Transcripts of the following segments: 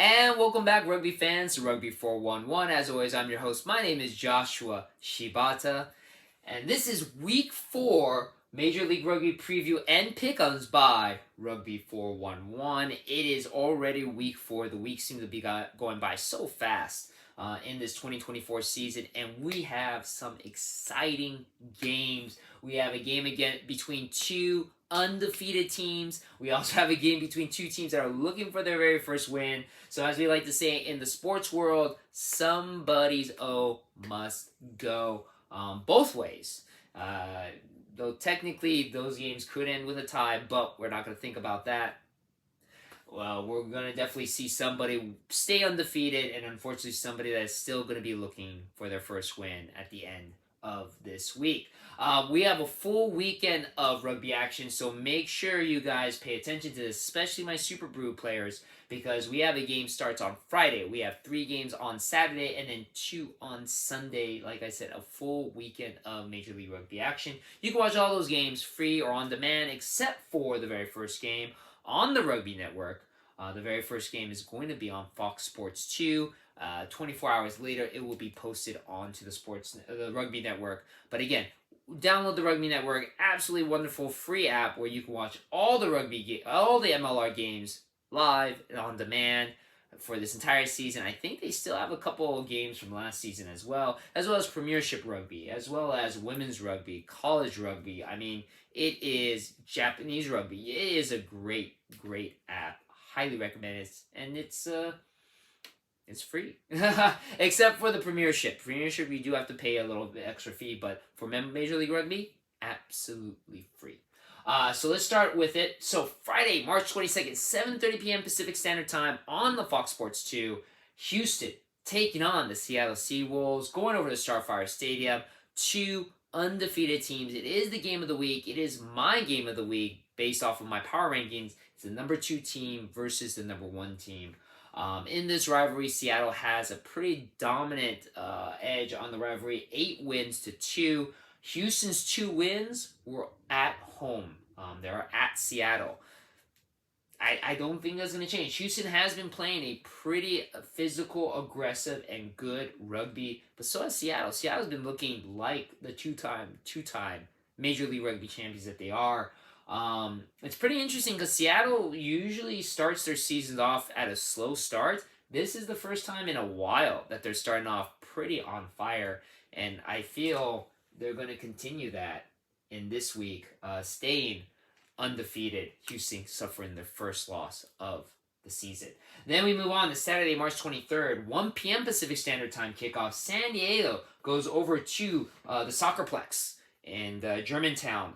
And welcome back, rugby fans, to Rugby411. As always, I'm your host. My name is Joshua Shibata, and this is week 4 Major League Rugby preview and pick'ems by Rugby411. It is already week 4. The weeks seem to be going by so fast in this 2024 season, and we have some exciting games. We have a game again between two undefeated teams. We also have a game between two teams that are looking for their very first win. So as we like to say in the sports world, somebody's O must go both ways. Though technically those games could end with a tie, but we're not going to think about that. Well, we're going to definitely see somebody stay undefeated, and unfortunately somebody that is still going to be looking for their first win at the end of this week. We have a full weekend of rugby action, so make sure you guys pay attention to this, especially my Super Brew players, because we have a game starts on Friday. We have 3 games on Saturday and then 2 on Sunday. Like I said, a full weekend of Major League Rugby action. You can watch all those games free or on demand, except for the very first game on the Rugby Network. The very first game is going to be on Fox Sports 2. 24 hours later, it will be posted onto the Rugby Network. But again, download the Rugby Network. Absolutely wonderful free app where you can watch all the all the MLR games live and on demand for this entire season. I think they still have a couple of games from last season as well as Premiership Rugby, as well as women's rugby, college rugby. I mean, it is Japanese rugby. It is a great, great app. Highly recommend it, and it's free, except for the Premiership. Premiership, you do have to pay a little bit extra fee, but for Major League Rugby, absolutely free. So let's start with it. So Friday, March 22nd, 7:30 p.m. Pacific Standard Time on the Fox Sports 2, Houston taking on the Seattle Seawolves, going over to Starfire Stadium. 2 undefeated teams. It is the game of the week. It is my game of the week based off of my power rankings. It's the number 2 team versus the number 1 team. In this rivalry, Seattle has a pretty dominant edge on the rivalry, 8 wins to 2. Houston's 2 wins were at home. They're at Seattle. I don't think that's going to change. Houston has been playing a pretty physical, aggressive, and good rugby, but so has Seattle. Seattle's been looking like the two-time Major League Rugby champions that they are. It's pretty interesting because Seattle usually starts their seasons off at a slow start. This is the first time in a while that they're starting off pretty on fire, and I feel they're going to continue that in this week, staying undefeated. Houston suffering their first loss of the season. Then we move on to Saturday, March 23rd, 1 p.m. Pacific Standard Time kickoff. San Diego goes over to the Soccerplex in Germantown,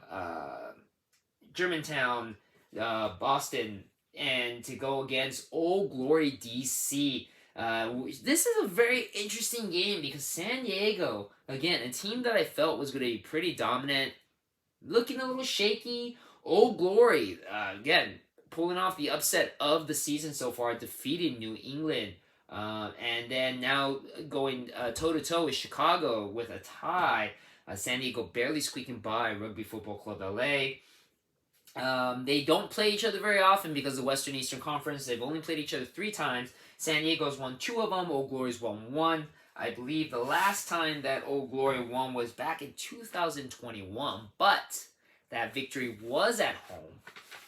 Boston, and to go against Old Glory DC. This is a very interesting game because San Diego, again, a team that I felt was going to be pretty dominant, looking a little shaky. Old Glory, again, pulling off the upset of the season so far, defeating New England. And then now going toe-to-toe with Chicago with a tie. San Diego barely squeaking by Rugby Football Club LA. They don't play each other very often because of the Western Eastern Conference. They've only played each other 3 times. San Diego's won 2 of them. Old Glory's won 1. I believe the last time that Old Glory won was back in 2021, but that victory was at home.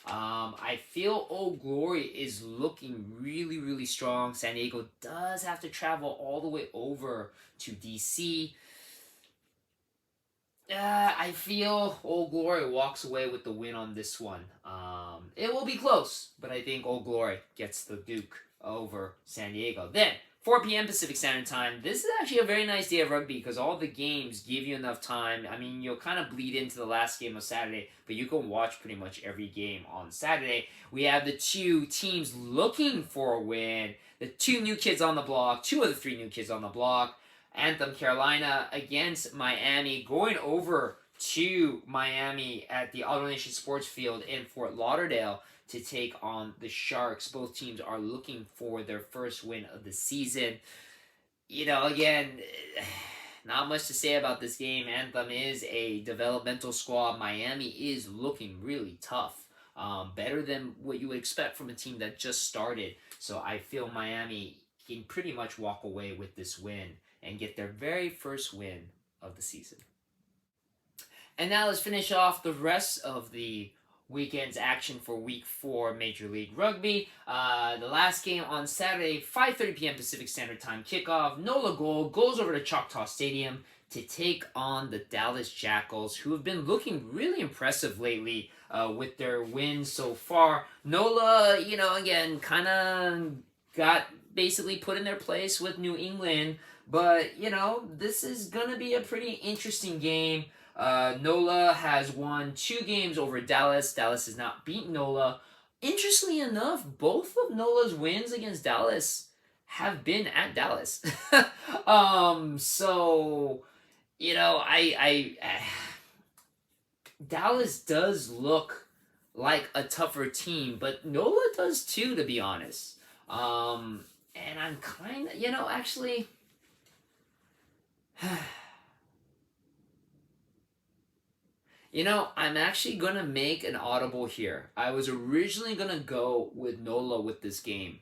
I feel Old Glory is looking really, really strong. San Diego does have to travel all the way over to DC. I feel Old Glory walks away with the win on this one. It will be close, but I think Old Glory gets the Duke over San Diego. Then, 4 p.m. Pacific Standard Time. This is actually a very nice day of rugby because all the games give you enough time. I mean, you'll kind of bleed into the last game of Saturday, but you can watch pretty much every game on Saturday. We have the 2 teams looking for a win. The 2 new kids on the block, 2 of the 3 new kids on the block. Anthem Carolina against Miami, going over to Miami at the AutoNation Sports Field in Fort Lauderdale to take on the Sharks. Both teams are looking for their first win of the season. You know, again, not much to say about this game. Anthem is a developmental squad. Miami is looking really tough. better than what you would expect from a team that just started. So I feel Miami can pretty much walk away with this win and get their very first win of the season. And now let's finish off the rest of the weekend's action for Week 4 Major League Rugby. The last game on Saturday, 5:30 p.m. Pacific Standard Time kickoff. Nola Gold goes over to Choctaw Stadium to take on the Dallas Jackals, who have been looking really impressive lately with their wins so far. Nola, again, kind of got basically put in their place with New England, but, this is going to be a pretty interesting game. Nola has won 2 games over Dallas. Dallas has not beaten Nola. Interestingly enough, both of Nola's wins against Dallas have been at Dallas. So, Dallas does look like a tougher team, but Nola does too, to be honest. And I'm kind of, actually... I'm actually going to make an audible here. I was originally going to go with Nola with this game.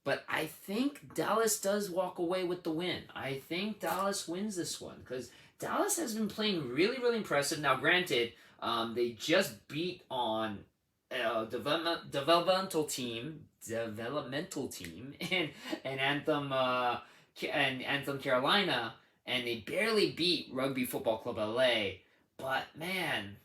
But I think Dallas does walk away with the win. I think Dallas wins this one. Because Dallas has been playing really, really impressive. Now, granted, they just beat on a developmental team and Anthem Carolina. And they barely beat Rugby Football Club LA. But, man,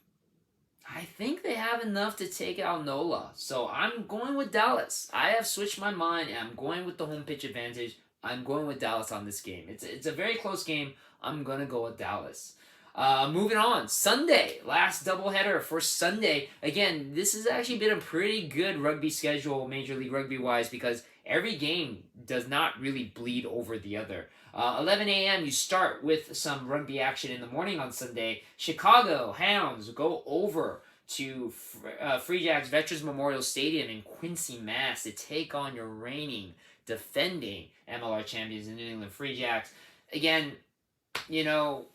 I think they have enough to take out NOLA. So I'm going with Dallas. I have switched my mind, and I'm going with the home pitch advantage. I'm going with Dallas on this game. It's a very close game. I'm going to go with Dallas. Moving on, Sunday, last doubleheader for Sunday. Again, this has actually been a pretty good rugby schedule, Major League Rugby-wise, because every game does not really bleed over the other. 11 a.m. you start with some rugby action in the morning on Sunday. Chicago Hounds go over to Free Jacks Veterans Memorial Stadium in Quincy, Mass. to take on your reigning, defending MLR champions, the New England Free Jacks. Again,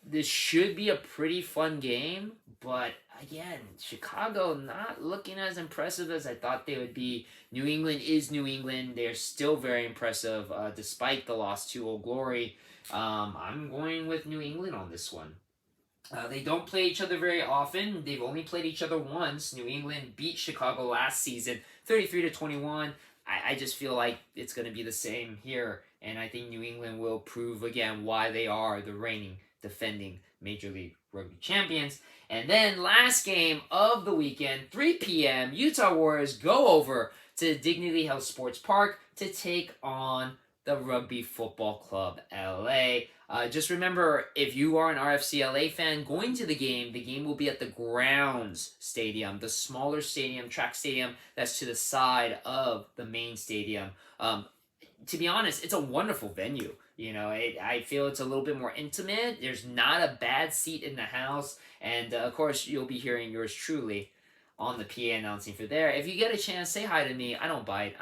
this should be a pretty fun game, but again, Chicago not looking as impressive as I thought they would be. New England is New England. They're still very impressive despite the loss to Old Glory. I'm going with New England on this one. They don't play each other very often. They've only played each other once. New England beat Chicago last season, 33-21. I just feel like it's going to be the same here, and I think New England will prove again why they are the reigning, defending Major League Rugby champions. And then last game of the weekend, 3 p.m., Utah Warriors go over to Dignity Health Sports Park to take on the Rugby Football Club LA. Just remember, if you are an RFC LA fan going to the game will be at the Grounds Stadium, the smaller stadium, track stadium that's to the side of the main stadium. To be honest, it's a wonderful venue. I feel it's a little bit more intimate. There's not a bad seat in the house. And, of course, you'll be hearing yours truly on the PA announcing for there. If you get a chance, say hi to me. I don't bite.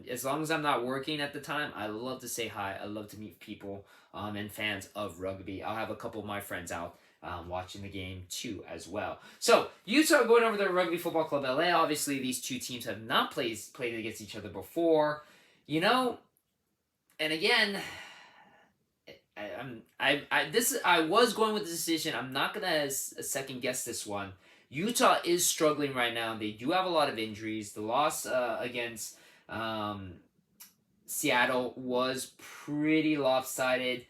As long as I'm not working at the time, I love to say hi. I love to meet people and fans of rugby. I'll have a couple of my friends out watching the game too as well. So, Utah going over the Rugby Football Club LA. Obviously, these two teams have not played against each other before. And again, I was going with the decision. I'm not gonna second guess this one. Utah is struggling right now. They do have a lot of injuries. The loss against Seattle was pretty lopsided,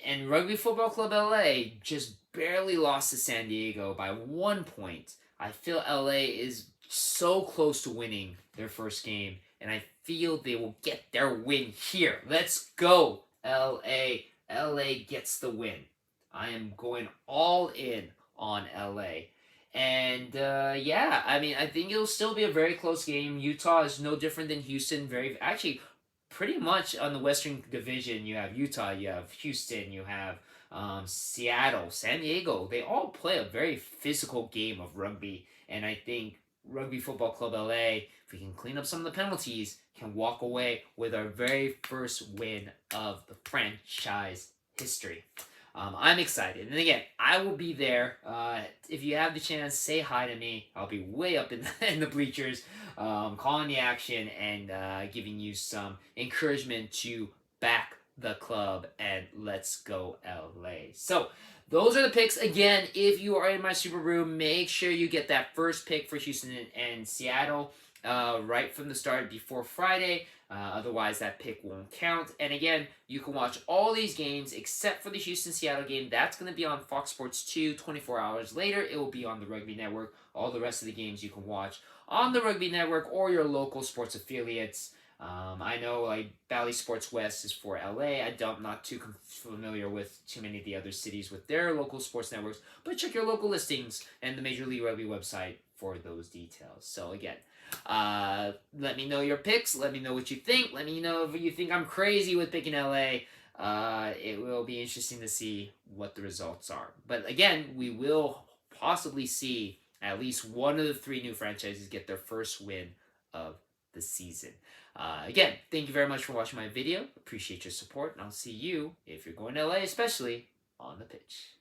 and Rugby Football Club LA just barely lost to San Diego by 1 point. I feel LA is so close to winning their first game, and I feel they will get their win here. Let's go, LA. LA gets the win. I am going all in on LA. And, I think it'll still be a very close game. Utah is no different than Houston. Actually, pretty much on the Western Division, you have Utah, you have Houston, you have Seattle, San Diego. They all play a very physical game of rugby. And I think Rugby Football Club LA, if we can clean up some of the penalties, can walk away with our very first win of the franchise history. I'm excited. And again, I will be there. If you have the chance, say hi to me. I'll be way up in in the bleachers, calling the action and giving you some encouragement to back the club and let's go LA. So those are the picks. Again, if you are in my super room, make sure you get that first pick for Houston and Seattle right from the start before Friday. Otherwise, that pick won't count. And again, you can watch all these games except for the Houston-Seattle game. That's going to be on Fox Sports 2 24 hours later. It will be on the Rugby Network. All the rest of the games you can watch on the Rugby Network or your local sports affiliates. I know like Bally Sports West is for LA. I'm not too familiar with too many of the other cities with their local sports networks, but check your local listings and the Major League Rugby website for those details. So again, let me know your picks. Let me know what you think. Let me know if you think I'm crazy with picking LA. It will be interesting to see what the results are. But again, we will possibly see at least one of the three new franchises get their first win of the season. Again, thank you very much for watching my video. Appreciate your support, and I'll see you, if you're going to LA especially, on the pitch.